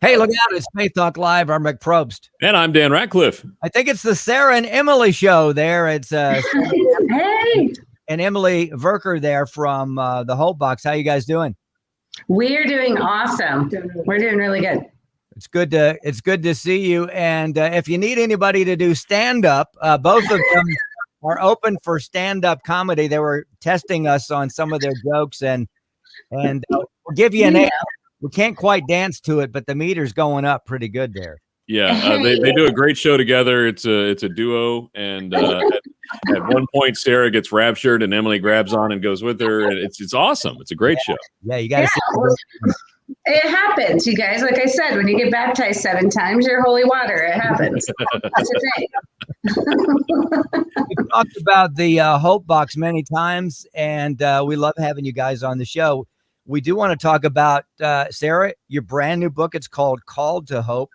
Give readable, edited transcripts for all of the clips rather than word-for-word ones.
Hey, look out. It's Faith Talk Live. I'm Rick Probst. And I'm Dan Ratcliffe. I think it's the Sarah and Emily show there. It's Hey. and Emily Verker there from the Hope Box. How you guys doing? We're doing awesome. We're doing really good. It's good to see you. And if you need anybody to do stand-up, both of them are open for stand-up comedy. They were testing us on some of their jokes, and we'll give you an A. We can't quite dance to it, but the meter's going up pretty good there. Yeah, they do a great show together. It's a duo, and at one point Sarah gets raptured, and Emily grabs on and goes with her, and it's awesome. It's a great show. Yeah, you got to see. It happens, you guys. Like I said, when you get baptized 7 times, you're holy water. It happens. That's the thing. We've talked about the Hope Box many times, and we love having you guys on the show. We do want to talk about, Sarah, your brand new book. It's called Called to Hope.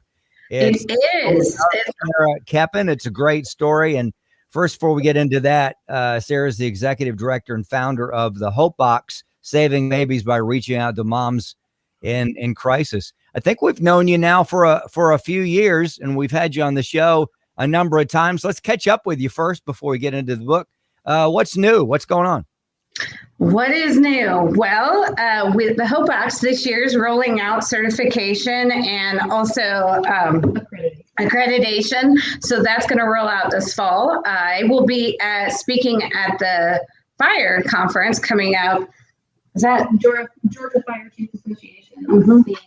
It is. Sarah Koeppen. It's a great story. And first, before we get into that, Sarah's the executive director and founder of the Hope Box, saving babies by reaching out to moms in crisis. I think we've known you now for a few years, and we've had you on the show a number of times. Let's catch up with you first before we get into the book. What's new? What's going on? What is new? Well, with the Hope Box this year is rolling out certification and also accreditation. So that's going to roll out this fall. I will be speaking at the fire conference coming up. Is that Georgia Fire Chiefs Association? The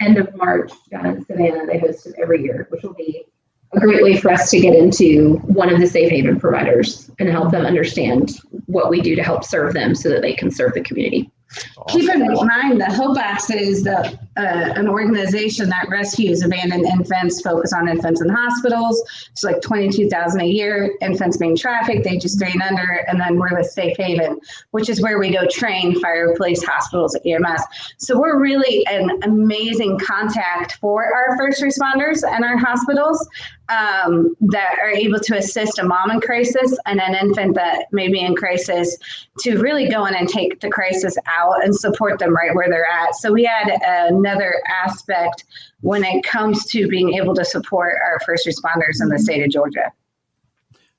end of March down in Savannah. They host it every year, which will be a great way for us to get into one of the safe haven providers and help them understand what we do to help serve them so that they can serve the community. Awesome. Keep in mind, the Hope Box is an organization that rescues abandoned infants, focus on infants in hospitals. It's like 22,000 a year, infants being trafficked, ages 3 and under, and then we're the Safe Haven, which is where we go train fire, police, hospitals, EMS. So we're really an amazing contact for our first responders and our hospitals that are able to assist a mom in crisis and an infant that may be in crisis to really go in and take the crisis out and support them right where they're at. So we add another aspect when it comes to being able to support our first responders in the state of Georgia.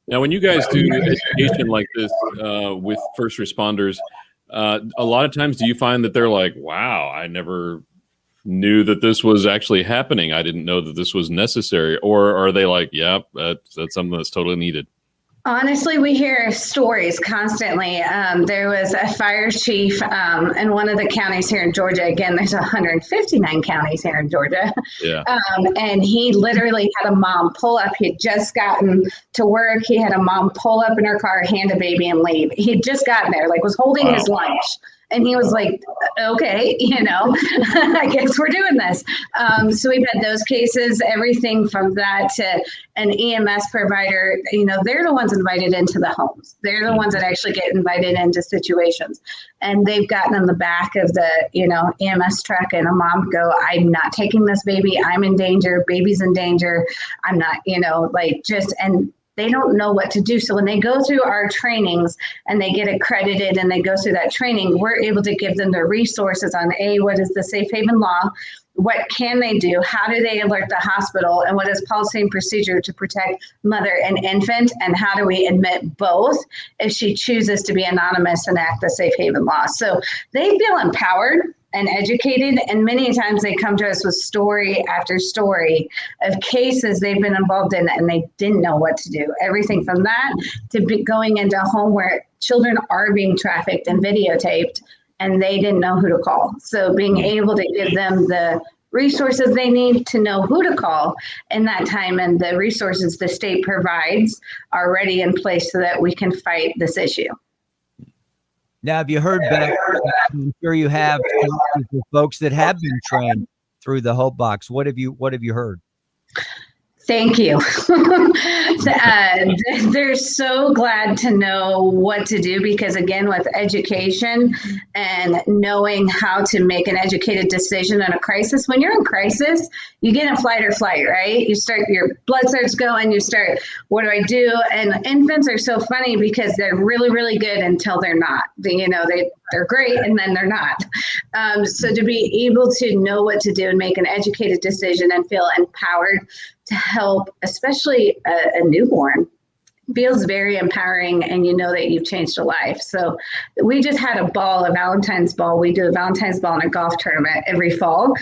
Now, when you guys do education like this with first responders, a lot of times do you find that they're like, wow, I never knew that this was actually happening. I didn't know that this was necessary. Or are they like, yeah, that's something that's totally needed? Honestly, we hear stories constantly. There was a fire chief in one of the counties here in Georgia. Again, there's 159 counties here in Georgia. Yeah. And he literally had a mom pull up. He had just gotten to work. He had a mom pull up in her car, hand a baby, and leave. He had just gotten there, like was holding his lunch. And he was like, okay, I guess we're doing this. So we've had those cases, everything from that to an EMS provider. They're the ones invited into the homes. They're the ones that actually get invited into situations. And they've gotten in the back of the, EMS truck and a mom go, I'm not taking this baby. I'm in danger. Baby's in danger. I'm not, and they don't know what to do. So when they go through our trainings and they get accredited and they go through that training, we're able to give them the resources on what is the Safe Haven law? What can they do? How do they alert the hospital? And what is policy and procedure to protect mother and infant? And how do we admit both if she chooses to be anonymous and act the Safe Haven law? So they feel empowered and educated, and many times they come to us with story after story of cases they've been involved in and they didn't know what to do. Everything from that to going into a home where children are being trafficked and videotaped and they didn't know who to call. So being able to give them the resources they need to know who to call in that time, and the resources the state provides are already in place so that we can fight this issue. Now, have you heard back? I'm sure you have, folks that have been trained through the Hope Box. What have you heard? Thank you. They're so glad to know what to do because, again, with education and knowing how to make an educated decision in a crisis, when you're in crisis, you get in fight or flight, right? You start, your blood starts going, you start, what do I do? And infants are so funny because they're really, really good until they're not. They're great and then they're not. So to be able to know what to do and make an educated decision and feel empowered to help, especially a newborn, feels very empowering, and you know that you've changed a life. So we just had a Valentine's ball. We do a Valentine's ball in a golf tournament every fall.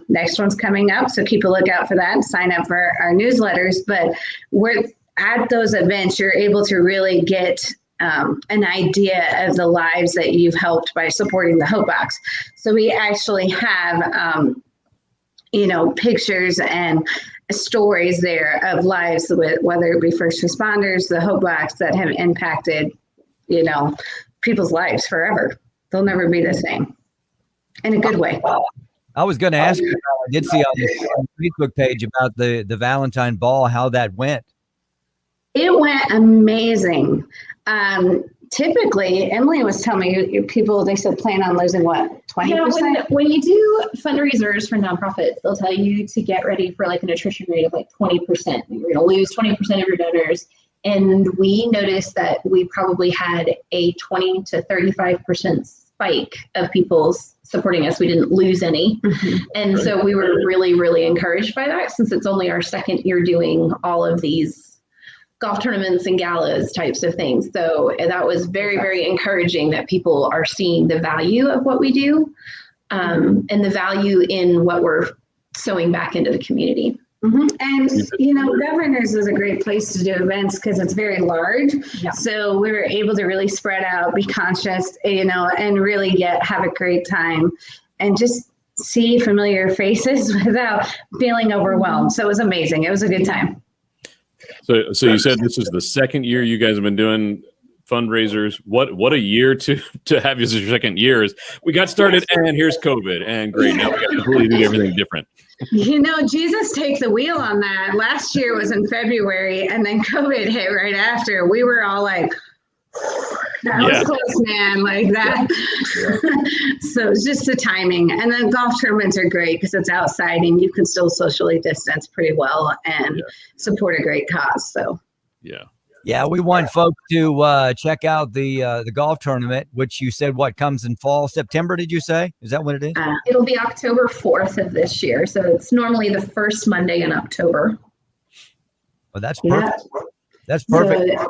Next one's coming up, so keep a lookout for that. Sign up for our newsletters. But we're at those events, you're able to really get an idea of the lives that you've helped by supporting the Hope Box. So we actually have, pictures and stories there of lives with, whether it be first responders, the Hope Box, that have impacted, people's lives forever. They'll never be the same in a good way. I was going to ask you, I did see on the Facebook page about the Valentine ball, how that went. It went amazing. Typically, Emily was telling me people, they said plan on losing what, 20%? Yeah, when you do fundraisers for nonprofits, they'll tell you to get ready for like an attrition rate of like 20%. You're going to lose 20% of your donors. And we noticed that we probably had a 20 to 35% spike of people supporting us. We didn't lose any. Mm-hmm. And so we were really, really encouraged by that, since it's only our second year doing all of these golf tournaments and galas types of things. So that was very, very encouraging that people are seeing the value of what we do, and the value in what we're sewing back into the community. Mm-hmm. And, Governors is a great place to do events because it's very large. Yeah. So we were able to really spread out, be conscious, and really have a great time and just see familiar faces without feeling overwhelmed. So it was amazing. It was a good time. So you said this is the second year you guys have been doing fundraisers. What a year to have as your second year is. We got started and here's COVID and great. Now we got to completely do everything different. Jesus take the wheel on that. Last year was in February and then COVID hit right after. We were all like, that was close, man, like that. So it's just the timing. And then golf tournaments are great because it's outside and you can still socially distance pretty well and support a great cause. So yeah, we want folks to check out the golf tournament, which you said comes in fall, September, did you say? Is that when it is? It'll be October 4th of this year. So it's normally the first Monday in October. Well, that's perfect. That's perfect. So,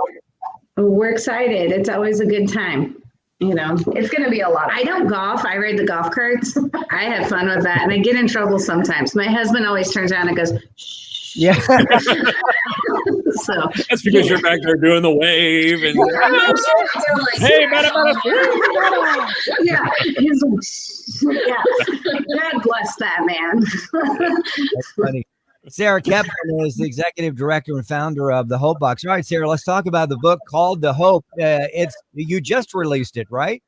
we're excited. It's always a good time. It's going to be a lot. I don't golf. I ride the golf carts. I have fun with that. And I get in trouble sometimes. My husband always turns around and goes, shh. Yeah. So that's because you're back there doing the wave and hey, yeah. He's like, yeah. God bless that man. That's funny. Sarah Koeppen is the executive director and founder of the Hope Box. All right, Sarah, let's talk about the book called The Hope. You just released it, right?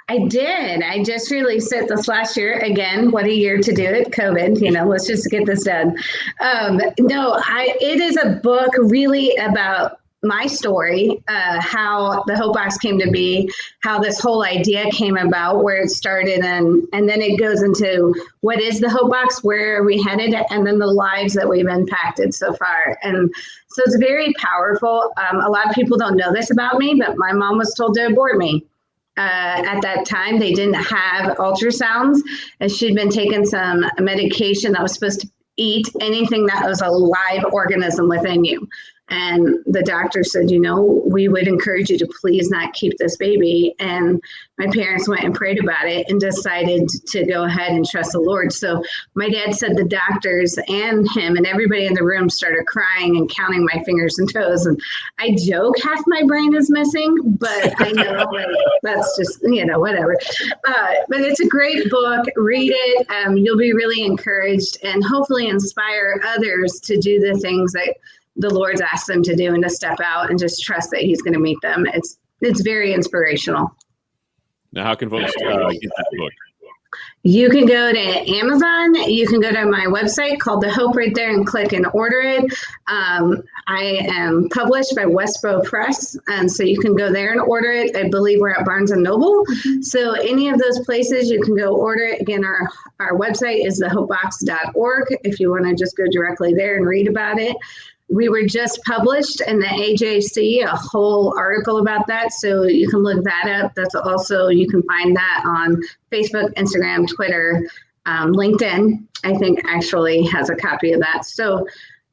I did. I just released it this last year. Again, what a year to do it. COVID, let's just get this done. It is a book really about my story, how the Hope Box came to be, how this whole idea came about, where it started, and then it goes into what is the Hope Box, where are we headed, and then the lives that we've impacted so far. And so it's very powerful. A lot of people don't know this about me, but my mom was told to abort me. At that time, they didn't have ultrasounds, and she'd been taking some medication that was supposed to eat anything that was a live organism within you. And the doctor said, we would encourage you to please not keep this baby. And my parents went and prayed about it and decided to go ahead and trust the Lord. So my dad said the doctors and him and everybody in the room started crying and counting my fingers and toes. And I joke half my brain is missing, but I know that's just, whatever. But it's a great book. Read it. You'll be really encouraged and hopefully inspire others to do the things that the Lord's asked them to do and to step out and just trust that he's going to meet them. It's very inspirational. Now, how can folks get that book? You can go to Amazon. You can go to my website called The Hope right there and click and order it. I am published by Westboro Press, and so you can go there and order it. I believe we're at Barnes & Noble. So any of those places, you can go order it. Again, our website is thehopebox.org if you want to just go directly there and read about it. We were just published in the AJC, a whole article about that. So you can look that up. That's also, you can find that on Facebook, Instagram, Twitter, LinkedIn, I think actually has a copy of that. So,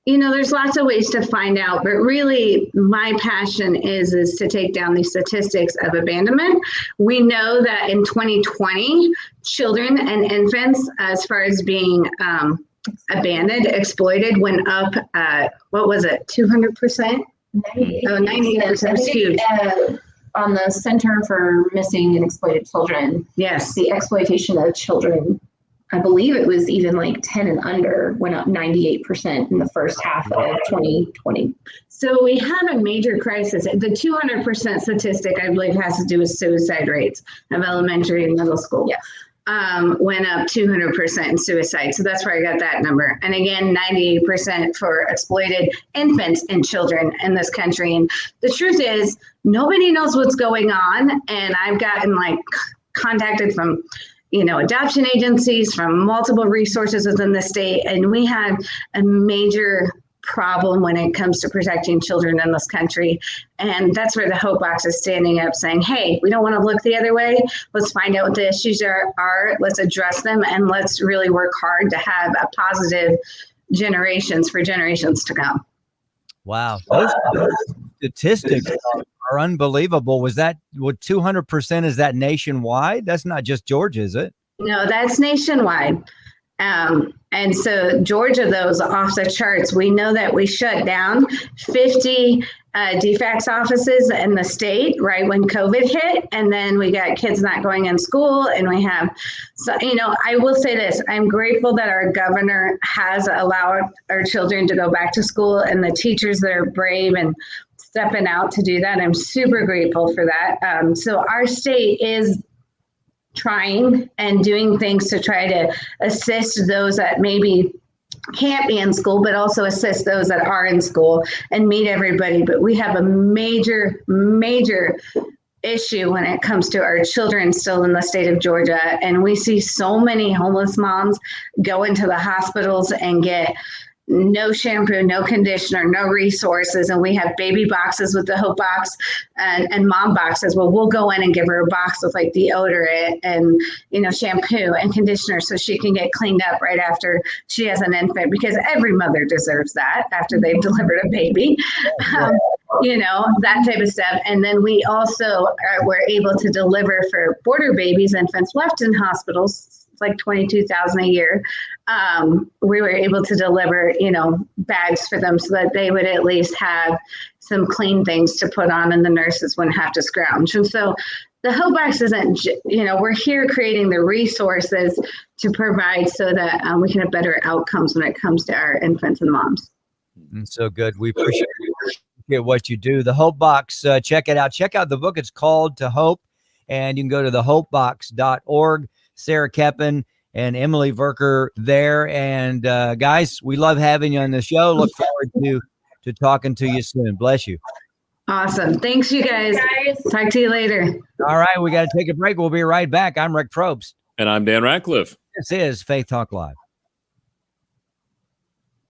there's lots of ways to find out, but really my passion is to take down these statistics of abandonment. We know that in 2020, children and infants, as far as being abandoned, exploited, went up, what was it, 200%? 98%. Oh, 98%, that's huge. On the Center for Missing and Exploited Children, Yes. the exploitation of children, I believe it was even like 10 and under, went up 98% in the first half of 2020. So we have a major crisis. The 200% statistic, I believe, has to do with suicide rates of elementary and middle school. Yeah. Went up 200% in suicide. So that's where I got that number. And again, 98% for exploited infants and children in this country. And the truth is, nobody knows what's going on. And I've gotten contacted from adoption agencies, from multiple resources within the state. And we have a major problem when it comes to protecting children in this country. And that's where the Hope Box is standing up saying, hey, we don't want to look the other way. Let's find out what the issues are. Let's address them. And let's really work hard to have a positive generations for generations to come. Wow. Those statistics are unbelievable. Was that what 200%? Is that nationwide? That's not just Georgia, is it? No, that's nationwide. And so Georgia, those off the charts. We know that we shut down 50 DFACS offices in the state right when COVID hit. And then we got kids not going in school. And we have, so, I will say this, I'm grateful that our governor has allowed our children to go back to school and the teachers that are brave and stepping out to do that. I'm super grateful for that. So our state is trying and doing things to try to assist those that maybe can't be in school, but also assist those that are in school and meet everybody. But we have a major issue when it comes to our children still in the state of Georgia. And we see so many homeless moms go into the hospitals and get no shampoo, no conditioner, no resources. And we have baby boxes with the Hope Box and mom boxes. Well, we'll go in and give her a box with deodorant and, shampoo and conditioner so she can get cleaned up right after she has an infant, because every mother deserves that after they've delivered a baby, that type of stuff. And then we also were able to deliver for border babies, infants left in hospitals, like $22,000 a year. We were able to deliver, bags for them so that they would at least have some clean things to put on and the nurses wouldn't have to scrounge. And so the Hope Box isn't, we're here creating the resources to provide so that we can have better outcomes when it comes to our infants and moms. So good. We appreciate what you do. The Hope Box, check it out. Check out the book. It's called To Hope, and you can go to thehopebox.org. Sarah Koeppen and Emily Verker there. And guys, we love having you on the show. Look forward to talking to you soon. Bless you. Awesome. Thanks, you guys. Talk to you later. All right. We got to take a break. We'll be right back. I'm Rick Probst. And I'm Dan Ratcliffe. This is Faith Talk Live.